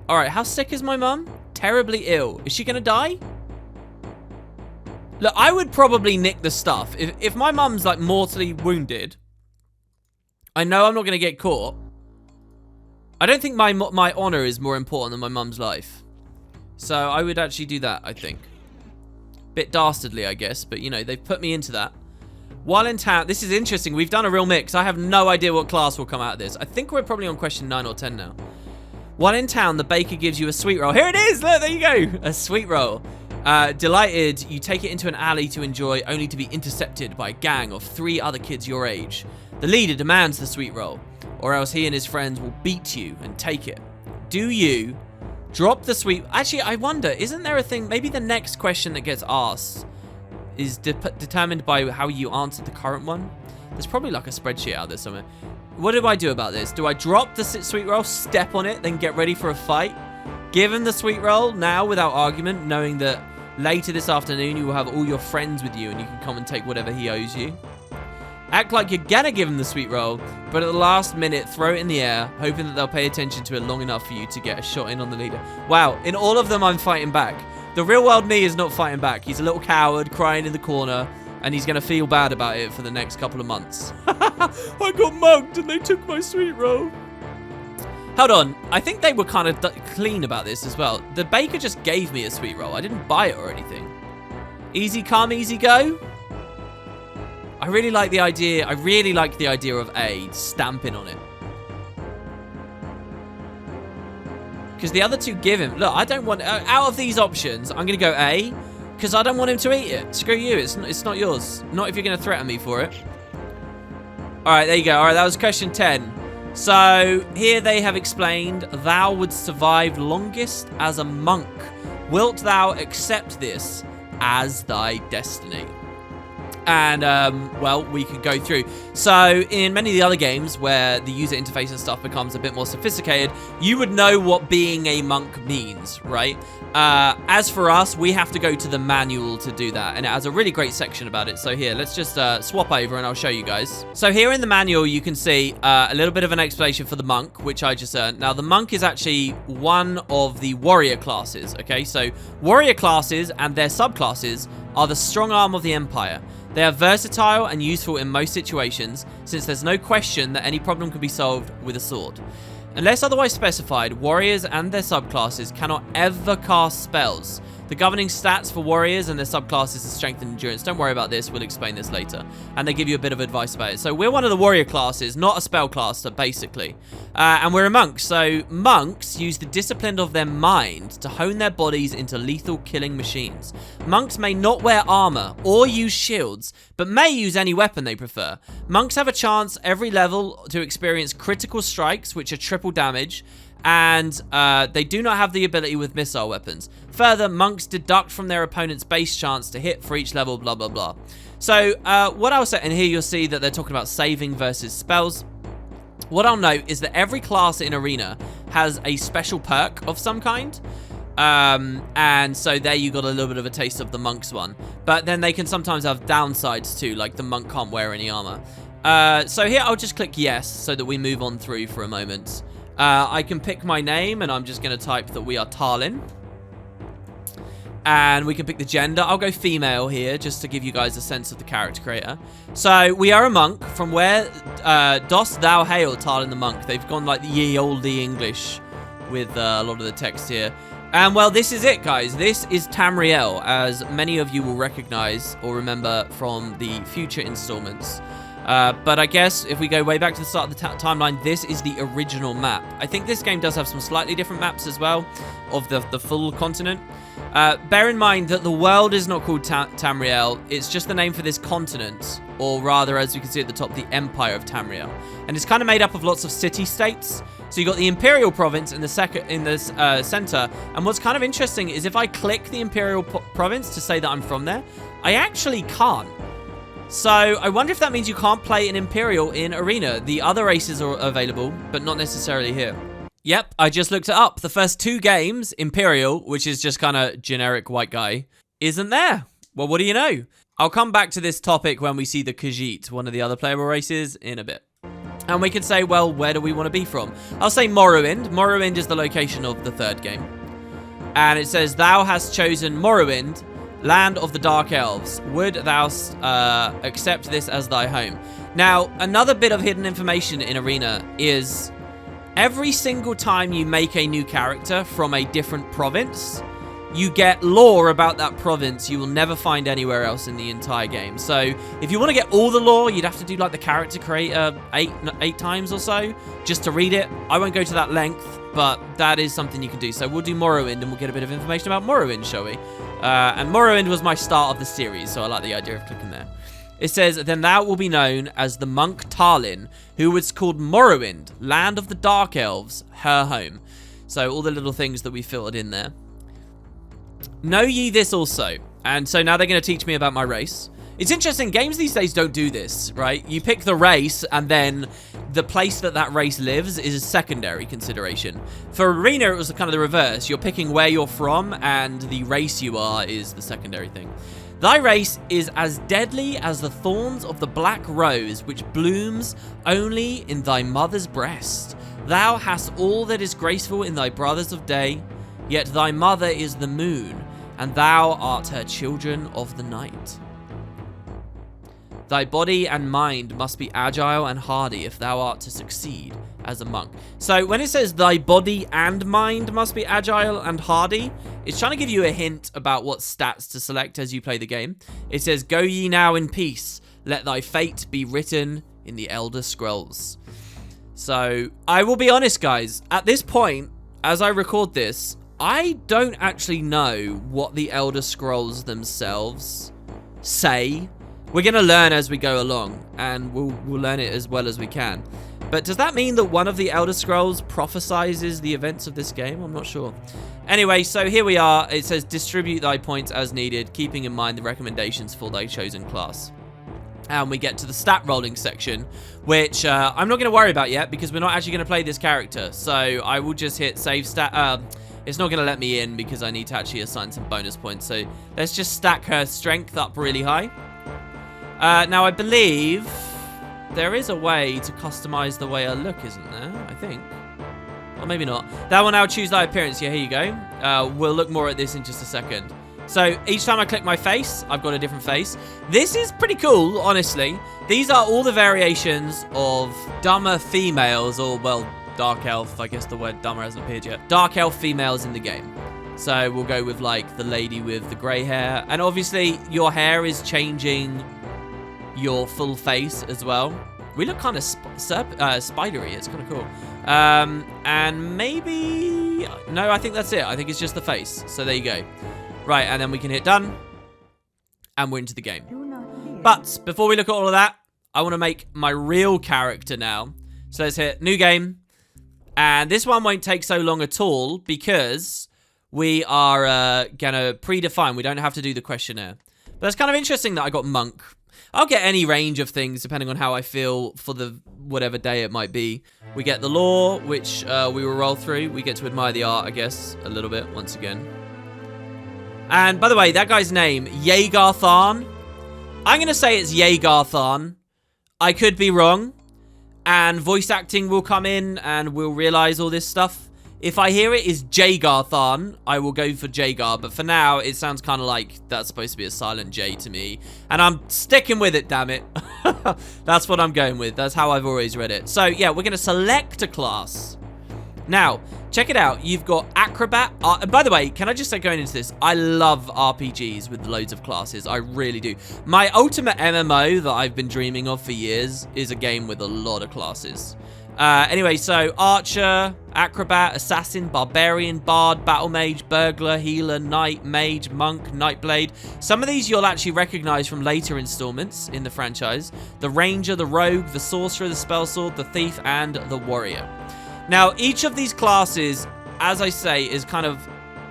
Alright, how sick is my mum? Terribly ill. Is she going to die? Look, I would probably nick the stuff. If my mum's like mortally wounded, I know I'm not going to get caught. I don't think my honor is more important than my mum's life. So I would actually do that, I think. Bit dastardly, I guess, but you know, they've put me into that. While in town, this is interesting. We've done a real mix. I have no idea what class will come out of this. I think we're probably on question 9 or 10 now. While in town, the baker gives you a sweet roll. Here it is! Look, there you go. A sweet roll. Delighted, you take it into an alley to enjoy, only to be intercepted by a gang of 3 other kids your age. The leader demands the sweet roll, or else he and his friends will beat you and take it. Do you drop the sweet... Actually, I wonder, isn't there a thing... Maybe the next question that gets asked is determined by how you answered the current one? There's probably like a spreadsheet out there somewhere. What do I do about this? Do I drop the sweet roll, step on it, then get ready for a fight? Give him the sweet roll now without argument, knowing that later this afternoon you will have all your friends with you and you can come and take whatever he owes you. Act like you're gonna give him the sweet roll, but at the last minute throw it in the air, hoping that they'll pay attention to it long enough for you to get a shot in on the leader. Wow, in all of them I'm fighting back. The real world me is not fighting back. He's a little coward crying in the corner, and he's gonna feel bad about it for the next couple of months. I got mugged and they took my sweet roll. Hold on, I think they were kind of clean about this as well. The baker just gave me a sweet roll. I didn't buy it or anything. Easy come, easy go. I really like the idea. I really like the idea of A stamping on it. Because the other two give him. Look, I don't want... out of these options, I'm going to go A. Because I don't want him to eat it. Screw you. It's not yours. Not if you're going to threaten me for it. Alright, there you go. Alright, that was question 10. So, here they have explained, thou would survive longest as a monk. Wilt thou accept this as thy destiny? And, well, we could go through. So, in many of the other games where the user interface and stuff becomes a bit more sophisticated, you would know what being a monk means, right? As for us, we have to go to the manual to do that, and it has a really great section about it. So here, let's just swap over and I'll show you guys. So here in the manual, you can see a little bit of an explanation for the monk, which I just earned. Now, the monk is actually one of the warrior classes, okay? So warrior classes and their subclasses are the strong arm of the empire. They are versatile and useful in most situations, since there's no question that any problem can be solved with a sword. Unless otherwise specified, warriors and their subclasses cannot ever cast spells. The governing stats for warriors and their subclasses are strength and endurance. Don't worry about this, we'll explain this later. And they give you a bit of advice about it. So we're one of the warrior classes, not a spellcaster, basically. And we're a monk. So monks use the discipline of their mind to hone their bodies into lethal killing machines. Monks may not wear armor or use shields, but may use any weapon they prefer. Monks have a chance every level to experience critical strikes, which are triple damage. And they do not have the ability with missile weapons. Further, monks deduct from their opponent's base chance to hit for each level, blah, blah, blah. So, what I'll say, and here you'll see that they're talking about saving versus spells. What I'll note is that every class in Arena has a special perk of some kind. And so there you got a little bit of a taste of the monk's one. But then they can sometimes have downsides too, like the monk can't wear any armor. So here I'll just click yes, so that we move on through for a moment. I can pick my name, and I'm just going to type that we are Tarlyn. And we can pick the gender. I'll go female here, just to give you guys a sense of the character creator. So, we are a monk. From where dost thou hail, Tarlyn the monk? They've gone like the ye olde English with a lot of the text here. And, well, this is it, guys. This is Tamriel, as many of you will recognize or remember from the future installments. But I guess if we go way back to the start of the timeline, this is the original map. I think this game does have some slightly different maps as well of the full continent. Bear in mind that the world is not called Tamriel. It's just the name for this continent, or rather, as you can see at the top, the Empire of Tamriel. And it's kind of made up of lots of city-states. So you got the Imperial Province in the center. And what's kind of interesting is if I click the Imperial Province to say that I'm from there, I actually can't. So, I wonder if that means you can't play an Imperial in Arena. The other races are available, but not necessarily here. Yep, I just looked it up. The first 2 games, Imperial, which is just kind of generic white guy, isn't there. Well, what do you know? I'll come back to this topic when we see the Khajiit, one of the other playable races, in a bit. And we can say, well, where do we want to be from? I'll say Morrowind. Morrowind is the location of the 3rd game. And it says, thou hast chosen Morrowind, land of the Dark Elves. Would thou accept this as thy home? Now, another bit of hidden information in Arena is every single time you make a new character from a different province, you get lore about that province you will never find anywhere else in the entire game. So if you want to get all the lore, you'd have to do like the character creator eight times or so just to read it. I won't go to that length, but that is something you can do. So we'll do Morrowind and we'll get a bit of information about Morrowind, shall we? And Morrowind was my start of the series, so I like the idea of clicking there. It says, then thou will be known as the monk Tarlyn, who was called Morrowind, land of the dark elves, her home. So all the little things that we filtered in there. Know ye this also. And so now they're going to teach me about my race. It's interesting, games these days don't do this, right? You pick the race, and then the place that that race lives is a secondary consideration. For Arena, it was kind of the reverse. You're picking where you're from, and the race you are is the secondary thing. Thy race is as deadly as the thorns of the black rose, which blooms only in thy mother's breast. Thou hast all that is graceful in thy brothers of day, yet thy mother is the moon, and thou art her children of the night. Thy body and mind must be agile and hardy if thou art to succeed as a monk. So when it says thy body and mind must be agile and hardy, it's trying to give you a hint about what stats to select as you play the game. It says, go ye now in peace, let thy fate be written in the Elder Scrolls. So I will be honest, guys, at this point, as I record this, I don't actually know what the Elder Scrolls themselves say. We're going to learn as we go along, and we'll learn it as well as we can. But does that mean that one of the Elder Scrolls prophesizes the events of this game? I'm not sure. Anyway, so here we are. It says, distribute thy points as needed, keeping in mind the recommendations for thy chosen class. And we get to the stat rolling section, which I'm not going to worry about yet, because we're not actually going to play this character. So I will just hit save stat. It's not going to let me in because I need to actually assign some bonus points. So let's just stack her strength up really high. Now, I believe there is a way to customize the way I look, isn't there? I think. Or maybe not. That will now choose thy appearance. Yeah, here you go. We'll look more at this in just a second. So each time I click my face, I've got a different face. This is pretty cool, honestly. These are all the variations of dumber females, or, well, dark elf. I guess the word dumber hasn't appeared yet. Dark elf females in the game. So we'll go with, like, the lady with the grey hair. And obviously, your hair is changing your full face as well. We look kind of spidery. It's kind of cool. And maybe... No, I think that's it. I think it's just the face. So there you go. Right, and then we can hit done. And we're into the game. But before we look at all of that, I want to make my real character now. So let's hit new game. And this one won't take so long at all because we are going to predefine. We don't have to do the questionnaire. But it's kind of interesting that I got monk. I'll get any range of things depending on how I feel for the whatever day it might be. We get the lore, which we will roll through. We get to admire the art, I guess, a little bit once again. And by the way, that guy's name, Yegarthan. I'm going to say it's Yegarthan. I could be wrong. And voice acting will come in and we'll realize all this stuff. If I hear it is Jagarthan, I will go for Jagar. But for now, it sounds kind of like that's supposed to be a silent J to me. And I'm sticking with it, damn it. That's what I'm going with. That's how I've always read it. So, yeah, we're going to select a class. Now, check it out. You've got Acrobat. And by the way, can I just say going into this, I love RPGs with loads of classes. I really do. My ultimate MMO that I've been dreaming of for years is a game with a lot of classes. Anyway, so Archer, Acrobat, Assassin, Barbarian, Bard, Battle Mage, Burglar, Healer, Knight, Mage, Monk, Nightblade. Some of these you'll actually recognize from later installments in the franchise. The Ranger, the Rogue, the Sorcerer, the Spellsword, the Thief, and the Warrior. Now, each of these classes, as I say, is kind of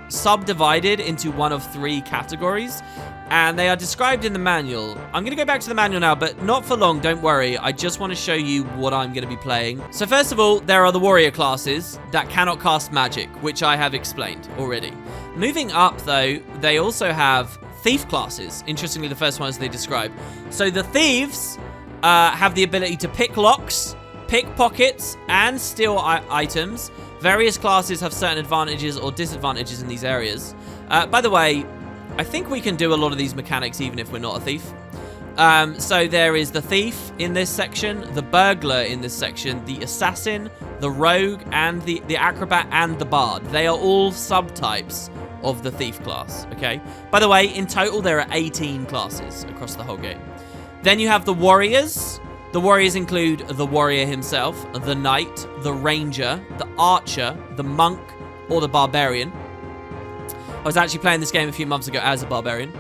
subdivided into one of 3 categories. And they are described in the manual. I'm going to go back to the manual now, but not for long, don't worry. I just want to show you what I'm going to be playing. So first of all, there are the warrior classes that cannot cast magic, which I have explained already. Moving up, though, they also have thief classes. Interestingly, the first ones they describe. So the thieves have the ability to pick locks, pickpockets, and steal items. Various classes have certain advantages or disadvantages in these areas. By the way, I think we can do a lot of these mechanics even if we're not a thief. So there is the thief in this section, the burglar in this section, the assassin, the rogue, and the acrobat, and the bard. They are all subtypes of the thief class, okay? By the way, in total, there are 18 classes across the whole game. Then you have the warriors. The warriors include the warrior himself, the knight, the ranger, the archer, the monk, or the barbarian. I was actually playing this game a few months ago as a barbarian.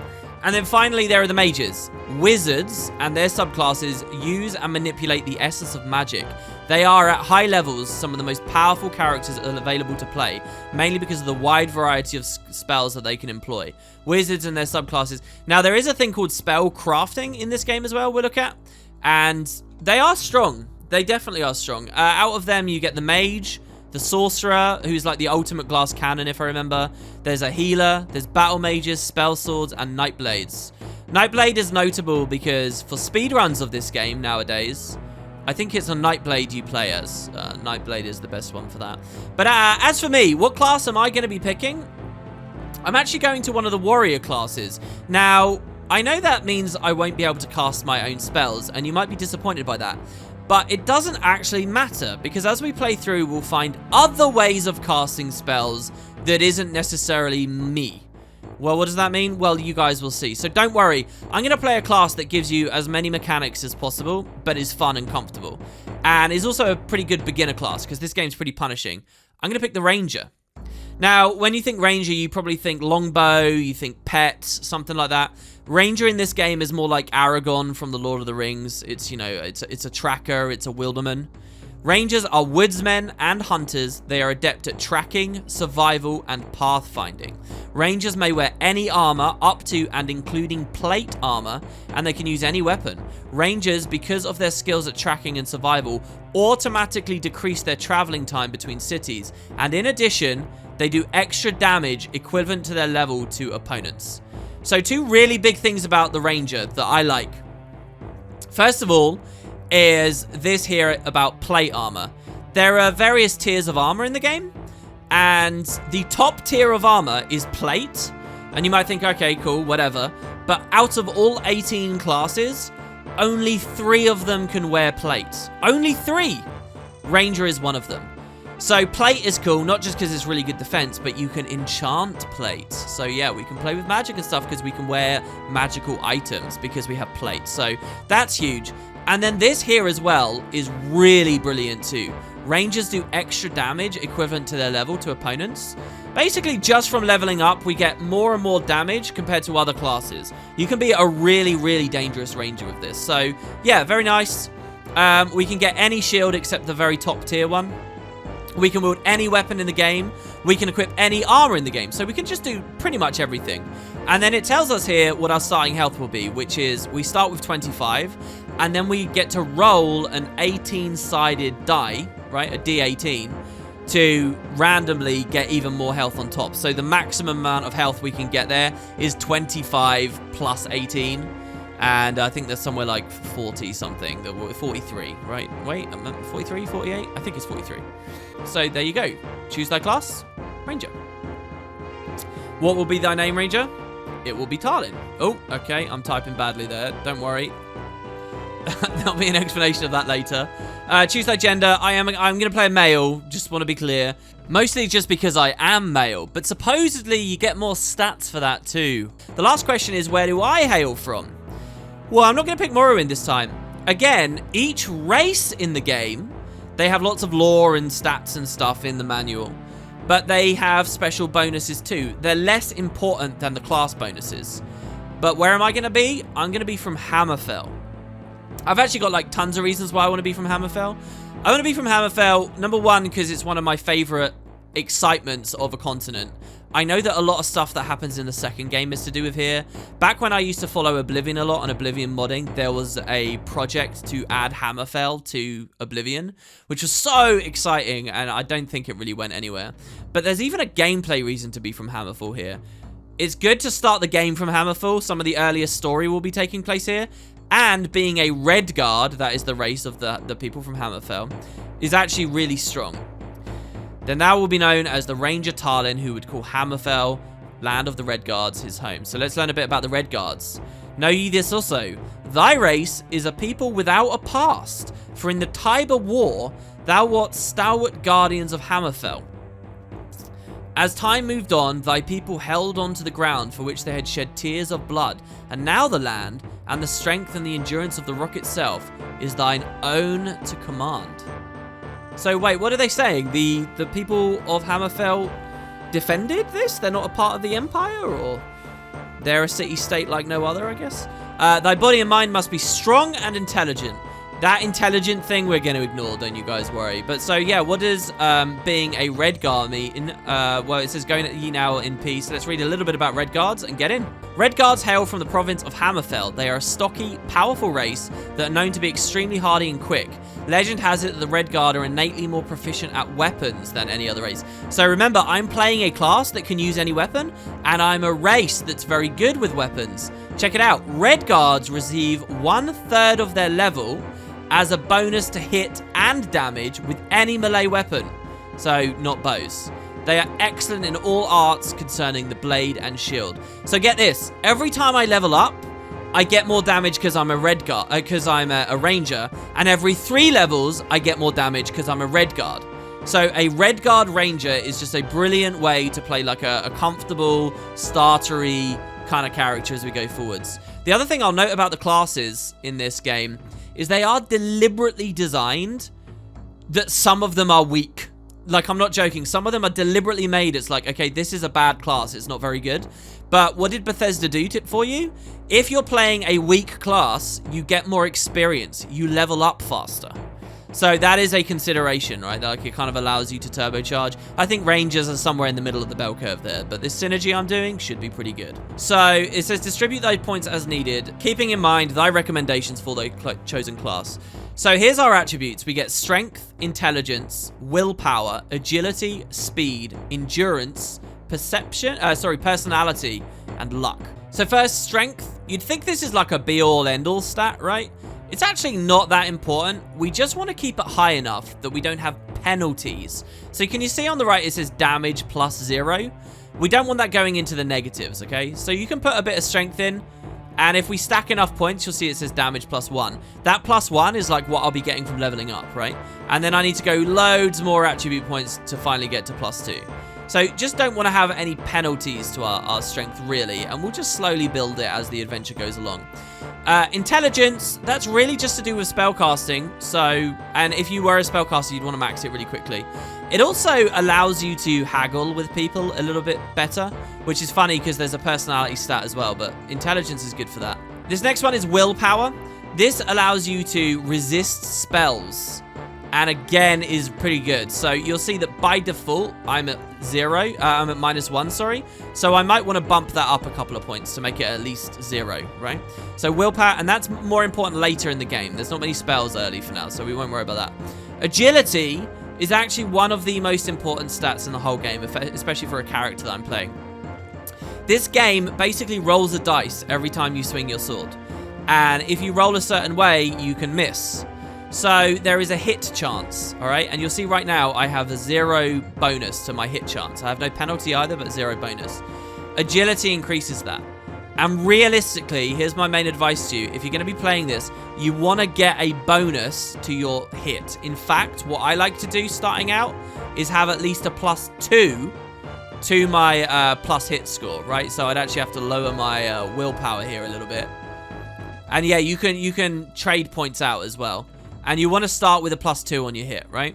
And then finally, there are the mages. Wizards and their subclasses use and manipulate the essence of magic. They are, at high levels, some of the most powerful characters available to play, mainly because of the wide variety of spells that they can employ. Wizards and their subclasses. Now, there is a thing called spell crafting in this game as well, we'll look at. And they are strong. They definitely are strong. Out of them, you get the mage, the sorcerer, who's like the ultimate glass cannon, if I remember. There's a healer, there's battle mages, spell swords, and nightblades. Nightblade is notable because for speedruns of this game nowadays, I think it's a Nightblade you play as. Nightblade is the best one for that. But as for me, what class am I going to be picking? I'm actually going to one of the warrior classes. Now, I know that means I won't be able to cast my own spells, and you might be disappointed by that. But it doesn't actually matter, because as we play through, we'll find other ways of casting spells that isn't necessarily me. Well, what does that mean? Well, you guys will see. So don't worry. I'm going to play a class that gives you as many mechanics as possible, but is fun and comfortable. And is also a pretty good beginner class, because this game's pretty punishing. I'm going to pick the ranger. Now, when you think ranger, you probably think longbow, you think pets, something like that. Ranger in this game is more like Aragorn from the Lord of the Rings. It's, you know, it's a tracker, it's a wilderman. Rangers are woodsmen and hunters. They are adept at tracking, survival, and pathfinding. Rangers may wear any armor up to and including plate armor, and they can use any weapon. Rangers, because of their skills at tracking and survival, automatically decrease their traveling time between cities, and in addition, they do extra damage equivalent to their level to opponents. So two really big things about the Ranger that I like. First of all, is this here about plate armor. There are various tiers of armor in the game, and the top tier of armor is plate, and you might think, okay, cool, whatever, but out of all 18 classes, only 3 of them can wear plate. Only 3! Ranger is one of them. So plate is cool, not just because it's really good defense, but you can enchant plate. So yeah, we can play with magic and stuff because we can wear magical items because we have plate. So that's huge. And then this here as well is really brilliant too. Rangers do extra damage equivalent to their level to opponents. Basically, just from leveling up, we get more and more damage compared to other classes. You can be a really, really dangerous ranger with this. So yeah, very nice. We can get any shield except the very top tier one. We can wield any weapon in the game. We can equip any armor in the game. So we can just do pretty much everything. And then it tells us here what our starting health will be, which is we start with 25, and then we get to roll an 18-sided die, right, a D18, to randomly get even more health on top. So the maximum amount of health we can get there is 25 plus 18. And I think there's somewhere like 40-something, 43, right? Wait, 43, 48? I think it's 43. So there you go. Choose thy class, Ranger. What will be thy name, Ranger? It will be Tarlyn. Oh, okay, I'm typing badly there. Don't worry. There'll be an explanation of that later. Choose thy gender. I'm going to play a male, just want to be clear. Mostly just because I am male, but supposedly you get more stats for that too. The last question is, where do I hail from? Well, I'm not going to pick Morrowind this time. Again, each race in the game, they have lots of lore and stats and stuff in the manual, but they have special bonuses too. They're less important than the class bonuses. But where am I going to be? I'm going to be from Hammerfell. I've actually got like tons of reasons why I want to be from Hammerfell. I want to be from Hammerfell, number one, because it's one of my favorite excitements of a continent. I know that a lot of stuff that happens in the second game is to do with here. Back when I used to follow Oblivion a lot on Oblivion modding, there was a project to add Hammerfell to Oblivion, which was so exciting, and I don't think it really went anywhere. But there's even a gameplay reason to be from Hammerfell here. It's good to start the game from Hammerfell. Some of the earliest story will be taking place here. And being a Redguard, that is the race of the people from Hammerfell, is actually really strong. Then that will be known as the Ranger Tarlyn, who would call Hammerfell, land of the Redguards, his home. So let's learn a bit about the Redguards. Know ye this also? Thy race is a people without a past, for in the Tiber War, Thou wert stalwart guardians of Hammerfell. As time moved on, thy people held on to the ground for which they had shed tears of blood, and now the land, and the strength and the endurance of the rock itself, is thine own to command. So wait, what are they saying? The people of Hammerfell defended this? They're not a part of the Empire, or they're a city-state like no other, I guess? Thy body and mind must be strong and intelligent. That intelligent thing we're going to ignore, don't you guys worry. But so, yeah, what does being a Redguard mean? Well, it says going ye now in peace. Let's read a little bit about Redguards and get in. Redguards hail from the province of Hammerfell. They are a stocky, powerful race that are known to be extremely hardy and quick. Legend has it that the Redguard are innately more proficient at weapons than any other race. So remember, I'm playing a class that can use any weapon, and I'm a race that's very good with weapons. Check it out. Redguards receive 1/3 of their level as a bonus to hit and damage with any melee weapon. So, not bows. They are excellent in all arts concerning the blade and shield. So get this, every time I level up, I get more damage because I'm a Redguard, because I'm a ranger, and every 3 levels, I get more damage because I'm a Redguard. So a Redguard ranger is just a brilliant way to play like a comfortable, startery kind of character as we go forwards. The other thing I'll note about the classes in this game is they are deliberately designed that some of them are weak. Like, I'm not joking. Some of them are deliberately made. It's like, okay, this is a bad class. It's not very good. But what did Bethesda do for you? If you're playing a weak class, you get more experience. You level up faster. So that is a consideration, right? Like, it kind of allows you to turbocharge. I think Rangers are somewhere in the middle of the bell curve there, but this synergy I'm doing should be pretty good. So it says distribute thy points as needed, keeping in mind thy recommendations for thy chosen class. So here's our attributes. We get strength, intelligence, willpower, agility, speed, endurance, personality, and luck. So first, strength. You'd think this is like a be-all, end-all stat, right? It's actually not that important. We just want to keep it high enough that we don't have penalties. So can you see on the right it says damage +0? We don't want that going into the negatives, okay? So you can put a bit of strength in, and if we stack enough points, you'll see it says damage +1. That +1 is like what I'll be getting from leveling up, right? And then I need to go loads more attribute points to finally get to +2. So just don't want to have any penalties to our strength, really, and we'll just slowly build it as the adventure goes along. Intelligence, that's really just to do with spellcasting. So, and if you were a spellcaster, you'd want to max it really quickly. It also allows you to haggle with people a little bit better, which is funny because there's a personality stat as well, but intelligence is good for that. This next one is willpower. This allows you to resist spells, and again is pretty good. So you'll see that by default, I'm at -1, sorry. So I might want to bump that up a couple of points to make it at least 0, right? So willpower, and that's more important later in the game. There's not many spells early for now, so we won't worry about that. Agility is actually one of the most important stats in the whole game, especially for a character that I'm playing. This game basically rolls a dice every time you swing your sword. And if you roll a certain way, you can miss. So there is a hit chance, all right? And you'll see right now I have a 0 bonus to my hit chance. I have no penalty either, but 0 bonus. Agility increases that. And realistically, here's my main advice to you. If you're going to be playing this, you want to get a bonus to your hit. In fact, what I like to do starting out is have at least a +2 to my plus hit score, right? So I'd actually have to lower my willpower here a little bit. And yeah, you can trade points out as well. And you want to start with a +2 on your hit, right?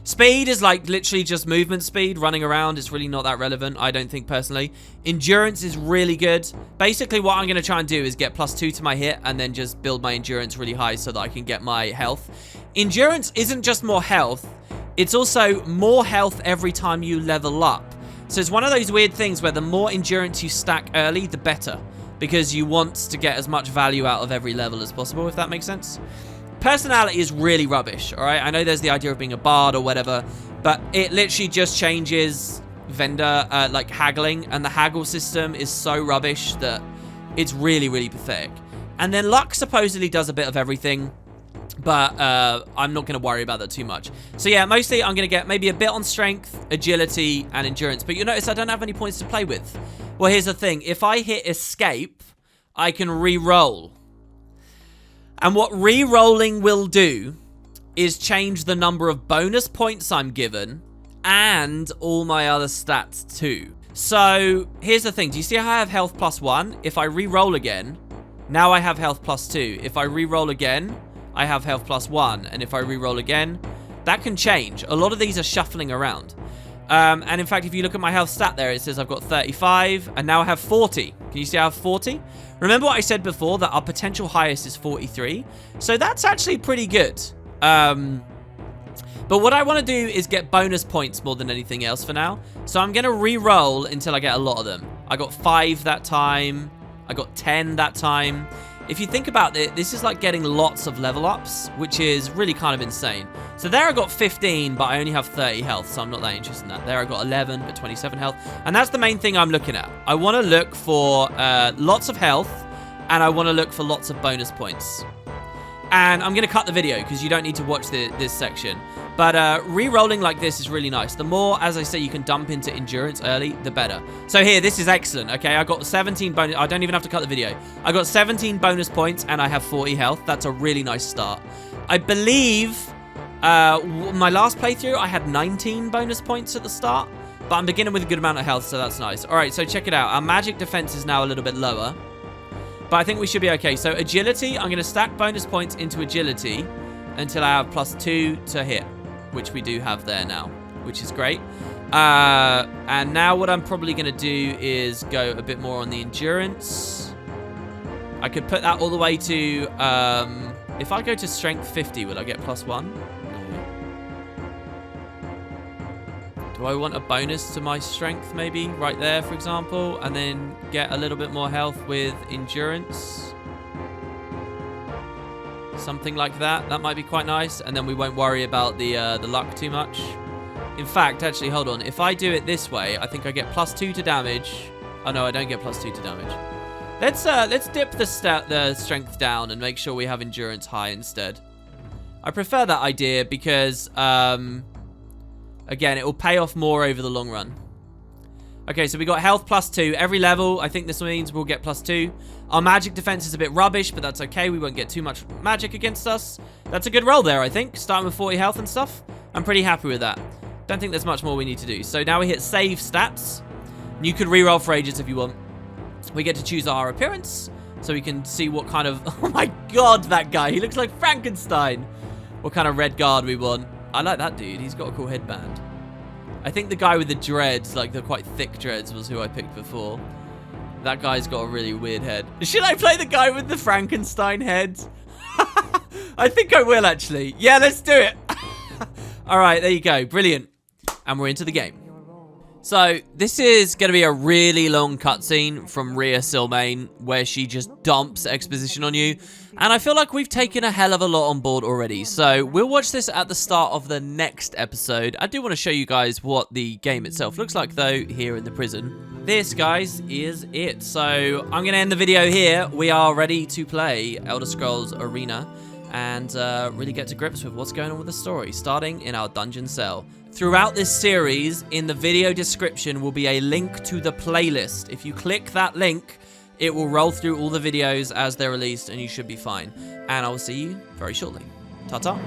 Speed is like literally just movement speed, running around. It's really not that relevant, I don't think, personally. Endurance is really good. Basically, what I'm going to try and do is get +2 to my hit and then just build my endurance really high so that I can get my health. Endurance isn't just more health. It's also more health every time you level up. So it's one of those weird things where the more endurance you stack early, the better. Because you want to get as much value out of every level as possible, if that makes sense. Personality is really rubbish, all right? I know there's the idea of being a bard or whatever, but it literally just changes vendor, like haggling, and the haggle system is so rubbish that it's really, really pathetic. And then luck supposedly does a bit of everything, but I'm not going to worry about that too much. So yeah, mostly I'm going to get maybe a bit on strength, agility, and endurance, but you notice I don't have any points to play with. Well, here's the thing. If I hit escape, I can re-roll. And what re-rolling will do is change the number of bonus points I'm given and all my other stats too. So here's the thing. Do you see how I have health +1? If I re-roll again, now I have health +2. If I re-roll again, I have health +1. And if I re-roll again, that can change. A lot of these are shuffling around. And in fact, if you look at my health stat there, it says I've got 35 and now I have 40. Can you see I have 40? Remember what I said before, that our potential highest is 43? So that's actually pretty good. But what I want to do is get bonus points more than anything else for now. So I'm going to re-roll until I get a lot of them. I got 5 that time. I got 10 that time. If you think about it, this is like getting lots of level ups, which is really kind of insane. So there I got 15, but I only have 30 health, so I'm not that interested in that. There I got 11, but 27 health. And that's the main thing I'm looking at. I want to look for lots of health, and I want to look for lots of bonus points. And I'm going to cut the video because you don't need to watch this section. But re-rolling like this is really nice. The more, as I say, you can dump into endurance early, the better. So here, this is excellent, okay? I got 17 bonus... I don't even have to cut the video. I got 17 bonus points and I have 40 health. That's a really nice start. I believe my last playthrough, I had 19 bonus points at the start. But I'm beginning with a good amount of health, so that's nice. All right, so check it out. Our magic defense is now a little bit lower. But I think we should be okay. So agility, I'm going to stack bonus points into agility until I have +2 to hit, which we do have there now, which is great. And now what I'm probably going to do is go a bit more on the endurance. I could put that all the way to... if I go to strength 50, will I get +1? No. Do I want a bonus to my strength maybe? Right there, for example. And then get a little bit more health with endurance. Something like that. That might be quite nice. And then we won't worry about the luck too much. In fact, actually, hold on. If I do it this way, I think I get +2 to damage. Oh, no, I don't get +2 to damage. Let's dip the strength down and make sure we have endurance high instead. I prefer that idea because, again, it will pay off more over the long run. Okay, so we got health +2 every level. I think this means we'll get +2. Our magic defense is a bit rubbish, but that's okay. We won't get too much magic against us. That's a good roll there, I think. Starting with 40 health and stuff. I'm pretty happy with that. Don't think there's much more we need to do. So now we hit save stats. You could reroll for ages if you want. We get to choose our appearance, so we can see what kind of... Oh my god, that guy. He looks like Frankenstein. What kind of red guard we want. I like that dude. He's got a cool headband. I think the guy with the dreads, like the quite thick dreads, was who I picked before. That guy's got a really weird head. Should I play the guy with the Frankenstein head? I think I will, actually. Yeah, let's do it. All right, there you go. Brilliant. And we're into the game. So, this is going to be a really long cutscene from Rhea Silmain, where she just dumps exposition on you. And I feel like we've taken a hell of a lot on board already. So, we'll watch this at the start of the next episode. I do want to show you guys what the game itself looks like, though, here in the prison. This, guys, is it. So, I'm going to end the video here. We are ready to play Elder Scrolls Arena and really get to grips with what's going on with the story, starting in our dungeon cell. Throughout this series, in the video description will be a link to the playlist. If you click that link, it will roll through all the videos as they're released and you should be fine. And I will see you very shortly. Ta-ta.